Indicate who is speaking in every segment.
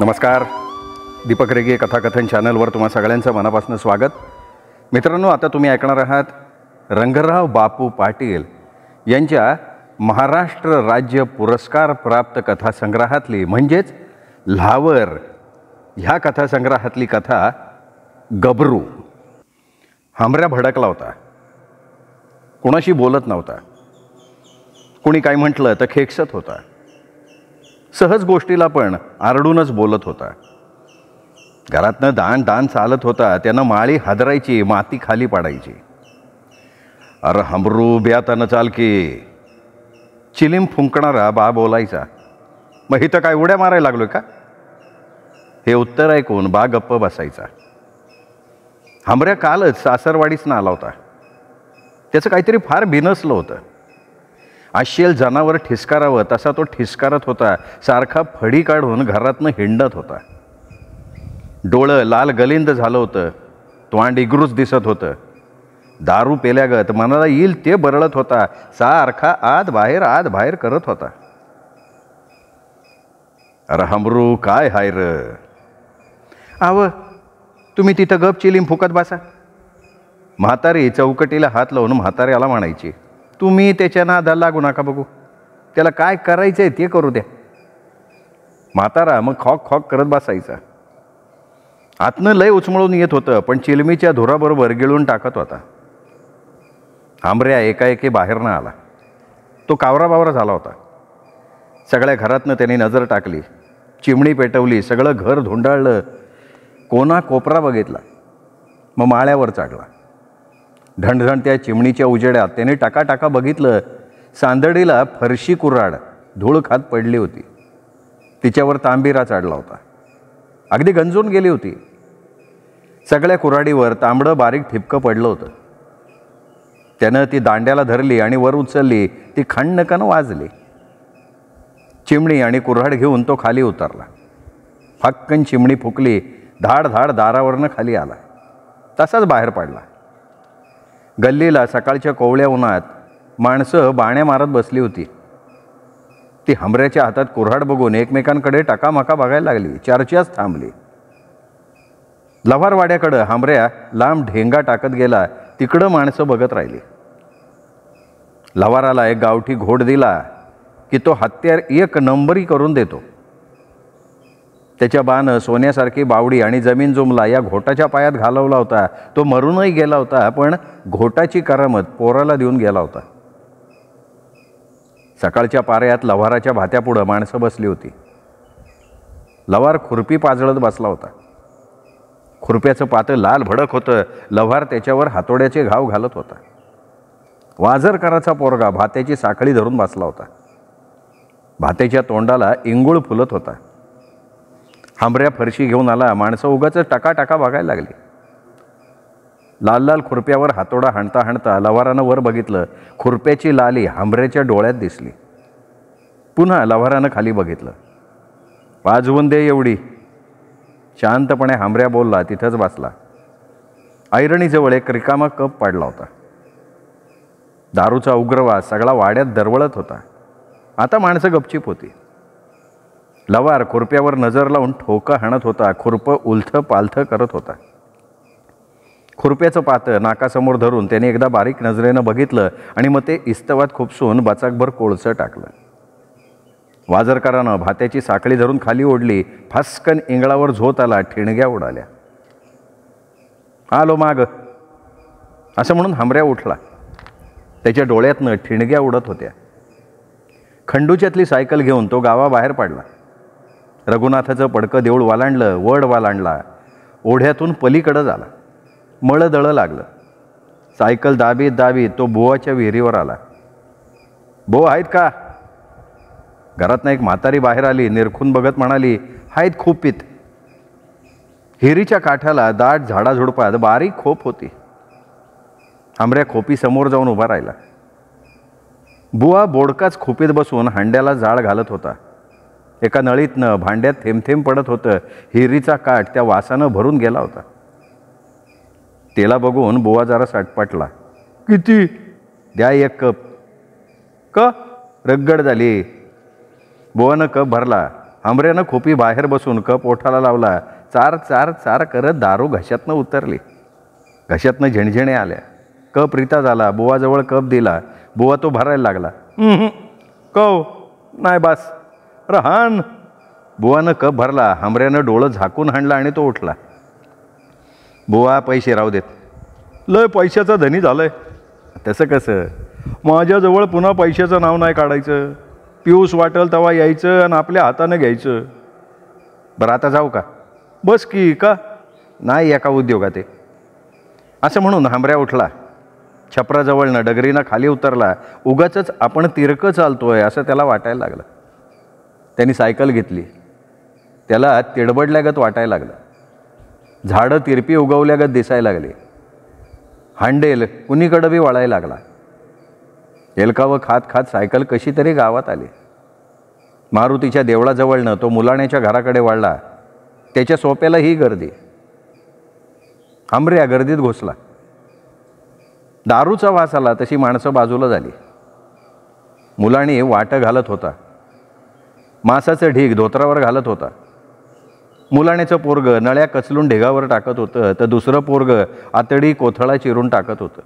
Speaker 1: नमस्कार. दीपक रेगे कथाकथन चॅनलवर तुम्हा सगळ्यांचं मनापासून स्वागत. मित्रांनो, आता तुम्ही ऐकणार आहात रंगराव बापू पाटील यांच्या महाराष्ट्र राज्य पुरस्कार प्राप्त कथासंग्रहातली म्हणजेच ल्हावर ह्या कथासंग्रहातली कथा गबरू. हांबऱ्या भडकला होता, कोणाशी बोलत नव्हता, कोणी काय म्हटलं तर खेकसत होता, सहज गोष्टीला पण आरडूनच बोलत होता. घरातनं दान दान चालत होता, त्यानं माळी हादरायची, माती खाली पाडायची. अरे हंबरू ब्यातानं चाल की, चिलीम फुंकणारा बा बोलायचा. मग इथं काय उड्या मारायला लागलोय का? हे उत्तर ऐकून बा गप्प बसायचा. हंबऱ्या कालच सासरवाडीसनं आला होता. त्याचं काहीतरी फार बिनसलं होतं. आश्येल जनावर ठिसकारावं तसा तो ठिसकारत होता. सारखा फडी काढून घरातनं हिंडत होता. डोळं लाल गलिंद झालं होतं, तोंड इगरूच दिसत होतं. दारू पेल्यागत मनाला येईल ते बरळत होता. सारखा आत बाहेर करत होता. अरे हंबरू काय हाय र? आव तुम्ही तिथं गप चिलीम फुकत बसा. म्हातारी चौकटीला हात लावून म्हाताऱ्याला म्हणायची, तुम्ही त्याच्या नादाला लागू नका बघू, त्याला काय करायचंय ते करू द्या. म्हातारा मग खॉक खॉक करत बसायचा. आतनं लय उचमळून येत होतं, पण चिलमीच्या धुराबरोबर गिळून टाकत होता. हांबऱ्या एकाएकी बाहेरनं आला. तो कावरा बावरा झाला होता. सगळ्या घरातनं त्याने नजर टाकली, चिमणी पेटवली, सगळं घर धुंडाळलं, कोणा कोपरा बघितला. मग माळ्यावर चढला. ढणढण त्या चिमणीच्या उजेड्यात त्याने टाका बघितलं. सांदडीला फरशी कुऱ्हाड धूळ खात पडली होती. तिच्यावर तांबिरा चढला होता, अगदी गंजून गेली होती. सगळ्या कुऱ्हाडीवर तांबडं बारीक ठिपकं पडलं होतं. त्यानं ती दांड्याला धरली आणि वर उचलली. ती खणकन वाजली. चिमणी आणि कुऱ्हाड घेऊन तो खाली उतरला. फक्कन चिमणी फुकली, धाड धाड दारावरनं खाली आला. तसाच बाहेर पडला. गल्लीला सकाळच्या कोवळ्या उन्हात माणसं बाण्या मारत बसली होती. ती हंबऱ्याच्या हातात कुऱ्हाड बघून एकमेकांकडे टकामका बघायला लागली. चर्चाच थांबली. लव्हारवाड्याकडं हंबऱ्या लांब ढेंगा टाकत गेला. तिकडं माणसं बघत राहिली. लव्हाराला एक गावठी घोड दिला की तो हत्यार एक नंबरी करून देतो. त्याच्या बानं सोन्यासारखी बावडी आणि जमीन जुमला या घोटाच्या पायात घालवला होता. तो मरूनही गेला होता, पण घोटाची करामत पोराला देऊन गेला होता. सकाळच्या पाऱ्यात लव्हाराच्या भात्यापुढं माणसं बसली होती. लव्हार खुरपी पाजळत बसला होता. खुरप्याचं पातं लाल भडक होतं. लव्हार त्याच्यावर हातोड्याचे घाव घालत होता. वाजरकराचा पोरगा भात्याची साखळी धरून बसला होता. भात्याच्या तोंडाला इंगूळ फुलत होता. हांबऱ्या फरशी घेऊन आला. माणसं उगाच टका बघायला लागली. लाल लाल खुरप्यावर हातोडा हाणता हाणता लव्हारानं वर बघितलं. खुरप्याची लाली हांबऱ्याच्या डोळ्यात दिसली. पुन्हा लव्हारानं खाली बघितलं. वाजवून दे एवढी. शांतपणे हांबऱ्या बोलला. तिथंच बसला. ऐरणीजवळ एक रिकामा कप पडला होता. दारूचा उग्रवास सगळा वाड्यात दरवळत होता. आता माणसं गपचीप होती. लव्हार खुरप्यावर नजर लावून ठोका हाणत होता. खुरपं उलथं पालथं करत होता. खुरप्याचं पातं नाकासमोर धरून त्याने एकदा बारीक नजरेनं बघितलं आणि मग ते इस्तवात खुपसून बचाकभर कोळसं टाकलं. वाजरकरानं भात्याची साखळी धरून खाली ओढली. फास्कन इंगळावर झोत आला. ठिणग्या उडाल्या. आलो माग असं म्हणून हंबऱ्या उठला. त्याच्या डोळ्यातनं ठिणग्या उडत होत्या. खंडूच्यातली सायकल घेऊन तो गावाबाहेर पडला. रघुनाथाचं पडकं देऊळ वालांडलं. वड वालांडला. ओढ्यातून पलीकडं झाला. मळदळं लागलं. सायकल दाबीत तो बोवाच्या विहिरीवर आला. बो आहेत का? घरातनं एक म्हातारी बाहेर आली. निरखून बघत म्हणाली, आहेत खोपीत. हिरीच्या काठाला दाट झाडाझुडपात बारीक खोप होती. हंबऱ्या खोपी समोर जाऊन उभा राहिला. बुवा बोडकाच खोपीत बसून हांड्याला जाळ घालत होता. एका नळीतनं भांड्यात थेंब पडत होतं. हिरीचा काठ त्या वासानं भरून गेला होता. त्याला बघून बुवा जरा सटपटला. किती? द्या एक कप. का? रगड झाली. बुवानं कप भरला. आंबऱ्यानं खोपी बाहेर बसून कप ओठाला लावला. चार चार चार करत दारू घशातनं उतरली. घशातनं झणझणे आल्या. कप रिता झाला. बुवाजवळ कप दिला. बुवा तो भरायला लागला. कव नाही बास रहान. बुवानं कप भरला. आंबऱ्यानं डोळं झाकून हाणला आणि तो उठला. बुवा पैसे राहू देत. लय पैशाचा धनी झालंय. तसं कसं? माझ्याजवळ पुन्हा पैशाचं नाव नाही काढायचं. पिऊस वाटेल तेव्हा यायचं आणि आपल्या हातानं घ्यायचं. बरं आता जाऊ का? बस की का? नाही एका उद्योगात आहे. असं म्हणून आंबऱ्या उठला. छपराजवळनं डगरीनं खाली उतरला. उगाचच आपण तिरकं चालतोय असं त्याला वाटायला लागलं. त्यांनी सायकल घेतली. त्याला तिडबडल्यागत वाटायला लागलं. झाडं तिरपी उगवल्यागत दिसायला लागली. हांडेल कुणीकडं बी वळायला लागला. एलकावं खात खात सायकल कशी तरी गावात आली. मारुतीच्या देवळाजवळनं तो मुलाण्याच्या घराकडे वळला. त्याच्या सोप्याला ही गर्दी. आंबऱ्या गर्दीत घुसला. दारूचा वास आला तशी माणसं बाजूला झाली. मुलाणी वाटं घालत होता. मासाचं ढीग धोत्रावर घालत होता. मुलाण्याचं पोरगं नळ्या कचलून ढिगावर टाकत होतं तर दुसरं पोरगं आतडी कोथळा चिरून टाकत होतं.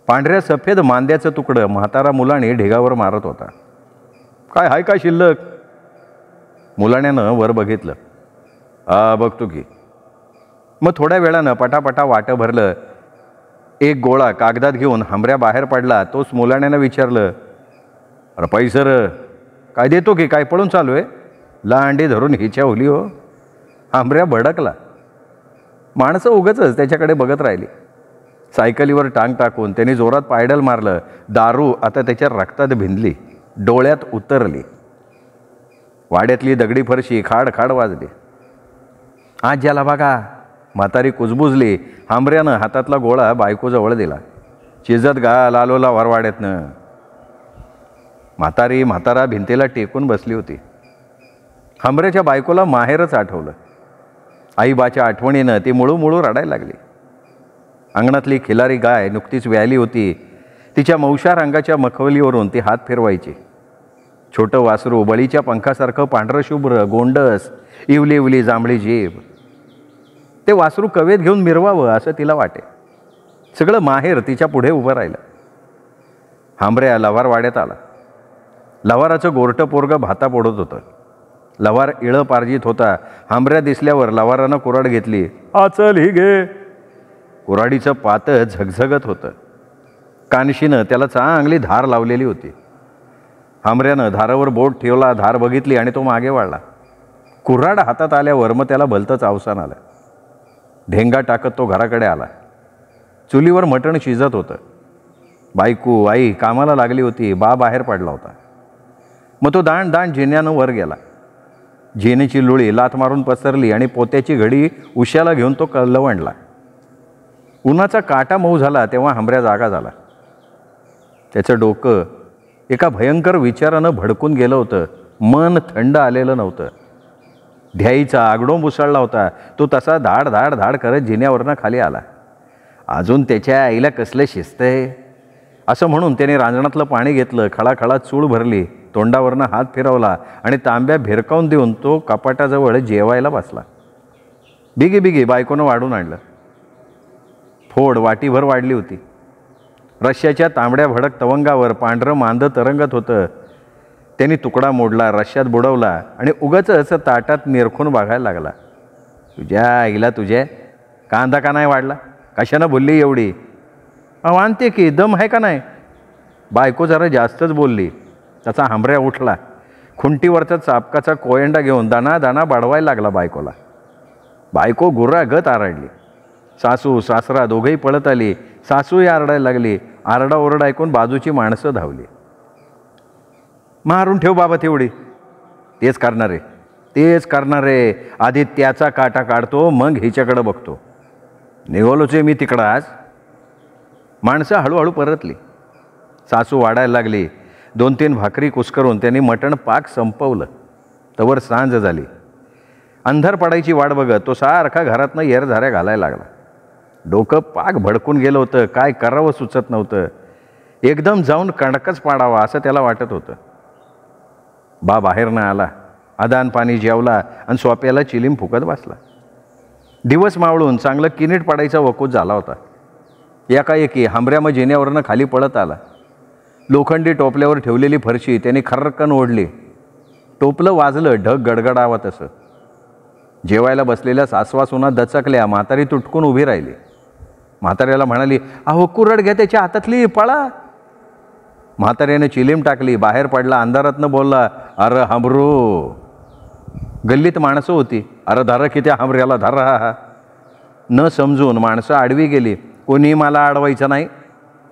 Speaker 1: पांढऱ्या सफेद मांद्याचं तुकडं म्हातारा मुलाणी ढिगावर मारत होता. काय हाय का शिल्लक? मुलाण्यानं वर बघितलं. बघतो की. मग थोड्या वेळानं पटापटा वाटं भरलं. एक गोळा कागदात घेऊन आंबऱ्या बाहेर पडला. तोच मुलाण्यानं विचारलं, अरे पैसर काय देतो की काय पळून चालू आहे? लांडी धरून हिच्या ओली हो. आंबऱ्या भडकला. माणसं उगाचच त्याच्याकडे बघत राहिली. सायकलीवर टांग टाकून त्यांनी जोरात पायडल मारलं. दारू आता त्याच्या रक्तात भिनली, डोळ्यात उतरली. वाड्यातली दगडी फरशी खाड खाड वाजली. आज ज्याला बघा. म्हातारी कुजबुजली. आंबऱ्यानं हातातला गोळा बायकोजवळ दिला. चिजत घाल आलोला वरवाड्यातनं. म्हातारा भिंतीला टेकून बसली होती. आंबऱ्याच्या बायकोला माहेरच आठवलं. आईबाच्या आठवणीनं ती मुळू रडायला लागली. अंगणातली खिलारी गाय नुकतीच व्याली होती. तिच्या मौशा रंगाच्या मखवलीवरून ती हात फिरवायची. छोटं वासरू बळीच्या पंखासारखं पांढरं शुभ्र, गोंडस, इवली जांभळी जीभ. ते वासरू कवेत घेऊन मिरवावं असं तिला वाटे. सगळं माहेर तिच्या पुढे उभं राहिलं. आंबऱ्या लवार वाड्यात आला. लवाराचं गोरटं पोरगं भाता पोडत होतं. लवार इळं पारजीत होता. आंबऱ्या दिसल्यावर लवारानं कुऱ्हाड घेतली. चल ही घे. कुऱ्हाडीचं पातं झगझगत होतं. कानशीनं त्याला चांगली धार लावलेली होती. आंबऱ्यानं धारावर बोट ठेवला. धार बघितली आणि तो मागे वाळला. कुऱ्हाड हातात आल्यावर मग त्याला भलतंच अवसान आलं. ढेंगा टाकत तो घराकडे आला. चुलीवर मटण शिजत होतं. बायको आई कामाला लागली होती. बा बाहेर पडला होता. मग तो दाण जिन्यानं वर गेला. जिनेची लुळी लाथ मारून पसरली आणि पोत्याची घडी उश्याला घेऊन तो लवंडला. उन्हाचा काटा मऊ झाला तेव्हा आंबऱ्या जागा झाला. त्याचं डोकं एका भयंकर विचारानं भडकून गेलं होतं. मन थंड आलेलं नव्हतं. ध्याईचा आगडोंब उसळला होता. तो तसा धाड धाड धाड करत जिन्यावरनं खाली आला. अजून त्याच्या आईला कसलं शिजतंय असं म्हणून त्याने रांजणातलं पाणी घेतलं. खळाखळा चूळ भरली. तोंडावरनं हात फिरवला आणि तांब्या भिरकावून देऊन तो कपाटाजवळ जेवायला बसला. बिगी बायकोनं वाढून आणलं. फोड वाटीभर वाढली होती. रश्श्याच्या तांबड्या भडक तवंगावर पांढरं मांद तरंगत होतं. त्यांनी तुकडा मोडला, रश्श्यात बुडवला आणि उगाच असं ताटात निरखून बघायला लागला. तुझ्या आईला तुझ्या कांदा का नाही वाढला? कशानं बोलली एवढी? आणते की दम आहे का नाही? बायको जरा जास्तच बोलली. त्याचा आंबऱ्या उठला. खुंटीवरचा चापकाचा कोयंडा घेऊन दाना बाडवायला लागला बायकोला. बायको गुर्रागत आरडली. सासू सासरा दोघंही पळत आली. सासूही आरडायला लागली. आरडाओरडा ऐकून बाजूची माणसं धावली. मारून ठेव बाबा तेवढी. तेच करणार आहे. आधी त्याचा काटा काढतो मग हिच्याकडं बघतो. निघालोच आहे मी तिकडं आज. माणसं हळूहळू परतली. सासू वाढायला लागली. 2-3 भाकरी कुस्करून त्यांनी मटण पाक संपवलं. तवर सांज झाली. अंधार पडायची वाट बघत तो सारखा घरातनं येरझाऱ्या घालायला लागला. डोकं पाक भडकून गेलं होतं. काय करावं सुचत नव्हतं. एकदम जाऊन कणकच पाडावा असं त्याला वाटत होतं. बा बाहेरनं आला. आदान पाणी जेवला आणि सोप्याला चिलीम फुकत बसला. दिवस मावळून चांगलं किनीट पडायचा वकूत झाला होता. एकाएकी हांबऱ्याम जिन्यावरनं खाली पळत आला. लोखंडी टोपल्यावर ठेवलेली फरशी त्याने खर्रकन ओढली. टोपलं वाजलं, ढग गडगडावं तसं. जेवायला बसलेल्या सासवा सुना दचकल्या. म्हातारी तुटकून उभी राहिली. म्हाताऱ्याला म्हणाली, अहो कुऱ्हाड घ्या त्याच्या हातातली, पळा. म्हाताऱ्याने चिलीम टाकली, बाहेर पडला, अंधारातनं बोलला, अरे हांबरू. गल्लीत माणसं होती. अरे धरा की त्या हांबऱ्याला धरा. न समजून माणसं आडवी गेली. कोणी मला अडवायचं नाही,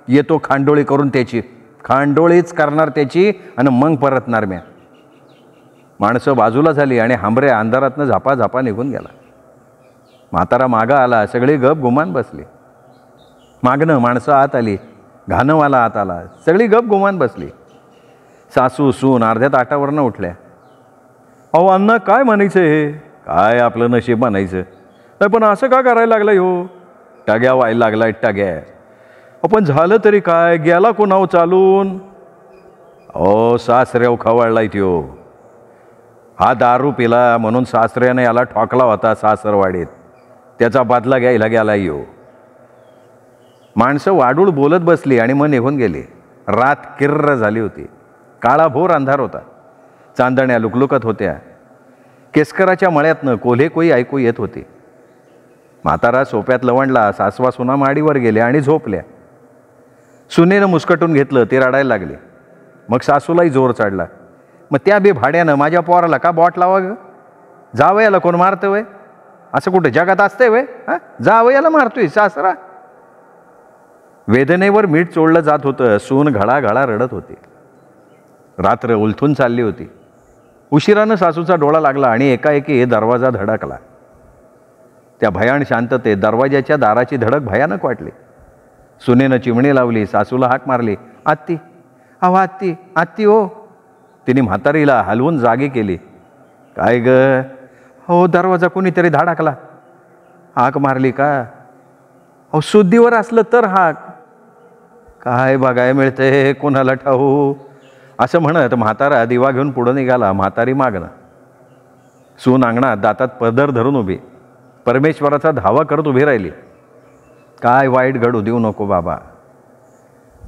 Speaker 1: येतो खांडोळी करून त्याची. खांडोळीच करणार त्याची आणि मग परतणार म्या. माणसं बाजूला झाली आणि हांबऱ्या अंधारातनं झापा झापा निघून गेला. म्हातारा मागं आला. सगळी गप गुमान बसली. मागणं माणसं आत आली. घाणंवाला आत आला. सगळी गप गुमान बसली. सासू सून अर्ध्या ताटावरनं उठल्या. अहो अण्णा काय म्हणायचं हे? काय आपलं नशीब म्हणायचं? नाही पण असं का करायला लागलं हो? टग्या व्हायला लागलाय टग्या. पण झालं तरी काय? गेला कोणाव चालून? अहो सासऱ्याव खवळलाय त्यो. हा दारू पिला म्हणून सासऱ्याने याला ठोकला होता सासरवाडीत. त्याचा बदला घ्यायला गेला यो. माणसं वाडूळ बोलत बसली आणि मग निघून गेली. रात किर्र झाली होती. काळाभोर अंधार होता. चांदण्या लुकलुकत होत्या. केसकराच्या मळ्यातनं कोल्हे कोई ऐकू येत होती. म्हातारा सोप्यात लवंडला. सासवा सुना माडीवर गेल्या आणि झोपल्या. सुनेनं मुस्कटून घेतलं. ती रडायला लागली. मग सासूलाही जोर चढला. मग त्या बी भाड्यानं माझ्या पोराला का बॉट लावा ग? जावयाला कोण मारतं वय? असं कुठं जगात असतंय वय? हां, जावयाला मारतोय सासरा. वेदनेवर मीठ चोळलं जात होतं. सून घळाघळा रडत होती. रात्र उलथून चालली होती. उशिरानं सासूचा डोळा लागला आणि एकाएकी दरवाजा धडकला. त्या भयान शांततेत दरवाजाच्या दाराची धडक भयानक वाटली. सुनेनं चिमणी लावली. सासूला हाक मारली, आत्ती, अहो आत्ती, आत्ती हो. तिने म्हातारीला हलवून जागी केली. काय ग? हो दरवाजा कोणीतरी धडकला. हाक मारली का? अहो शुद्धीवर असलं तर हाक. काय बघाय मिळते कोणाला ठाऊ? असं म्हणत म्हातारा दिवा घेऊन पुढं निघाला. म्हातारी मागणं. सून अंगणात दातात पदर धरून उभी परमेश्वराचा धावा करत उभी राहिली. काय वाईट घडू देऊ नको बाबा.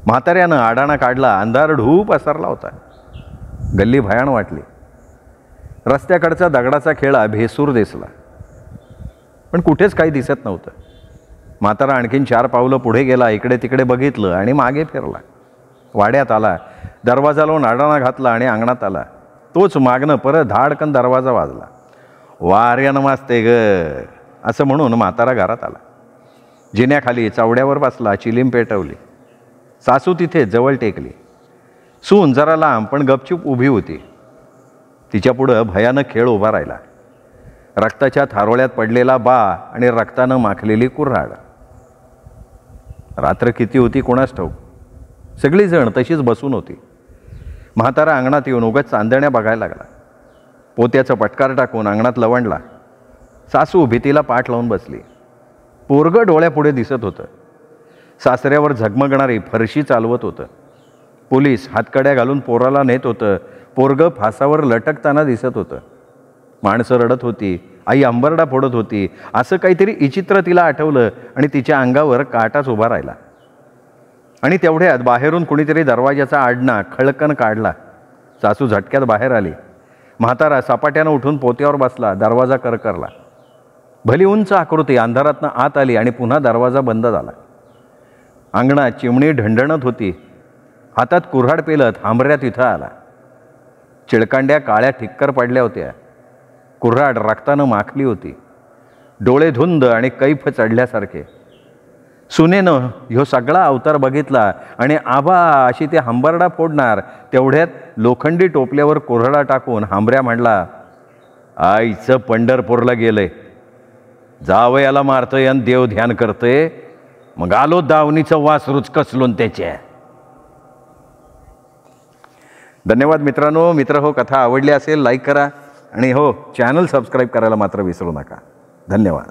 Speaker 1: म्हाताऱ्यानं आडाणा काढला. अंधार ढूप पसरला होता. गल्ली भयाण वाटली. रस्त्याकडचा दगडाचा खेळा भेसूर दिसला. पण कुठेच काही दिसत नव्हतं. म्हातारा आणखीन 4 पावलं पुढे गेला. इकडे तिकडे बघितलं आणि मागे फिरला. वाड्यात आला. दरवाजा लावून आडाणा घातला आणि अंगणात आला. तोच मागणं परत धाडकन दरवाजा वाजला. वाऱ्यानं वाजते ग असं म्हणून म्हातारा घरात आला. जिन्याखाली चावड्यावर बसला. चिलीम पेटवली. सासू तिथे जवळ टेकली. सून जरा लांब पण गपचूप उभी होती. तिच्यापुढं भयानक खेळ उभा राहिला. रक्ताच्या थारोळ्यात पडलेला बा आणि रक्तानं माखलेली कुऱ्हाड. रात्र किती होती कोणास ठाऊक. सगळीजण तशीच बसून होती. म्हातारा अंगणात येऊन उगाच चांदण्या बघायला लागला. पोत्याचं पटकार टाकून अंगणात लवंडला. सासू भीतीला पाठ लावून बसली. पोरगं डोळ्यापुढे दिसत होतं. सासऱ्यावर झगमगणारी फरशी चालवत होतं. पोलीस हातकड्या घालून पोराला नेत होतं. पोरगं फासावर लटकताना दिसत होतं. माणसं रडत होती. आई अंबरडा फोडत होती. असं काहीतरी विचित्र तिला आठवलं आणि तिच्या अंगावर काटाच उभा राहिला. आणि तेवढ्यात बाहेरून कुणीतरी दरवाजाचा आडणा खळकन काढला. सासू झटक्यात बाहेर आली. म्हातारा सपाट्यानं उठून पोत्यावर बसला. दरवाजा करकरला. भली उंच आकृती अंधारातनं आत आली आणि पुन्हा दरवाजा बंद झाला. अंगणात चिमणी ढणढणत होती. हातात कुऱ्हाड पेलत हांबऱ्या तिथं आला. चिळकांड्या काळ्या ठिक्कर पडल्या होत्या. कुऱ्हाड रक्तानं माखली होती. डोळे धुंद आणि कैफ चढल्यासारखे. सुनेनं ह्यो सगळा अवतार बघितला आणि आबा अशी ते हंबरडा फोडणार तेवढ्यात लोखंडी टोपल्यावर कुऱ्हाडा टाकून हांबऱ्या म्हणला, आईचं पंढरपूरला गेलंय. जावयाला मारतंय आणि देव ध्यान करतंय. मग आलो दावणीचं वासरूच कचलून त्याच्या. धन्यवाद मित्रांनो. मित्र हो, कथा आवडली असेल लाईक करा आणि हो चॅनल सबस्क्राईब करायला मात्र विसरू नका. धन्यवाद.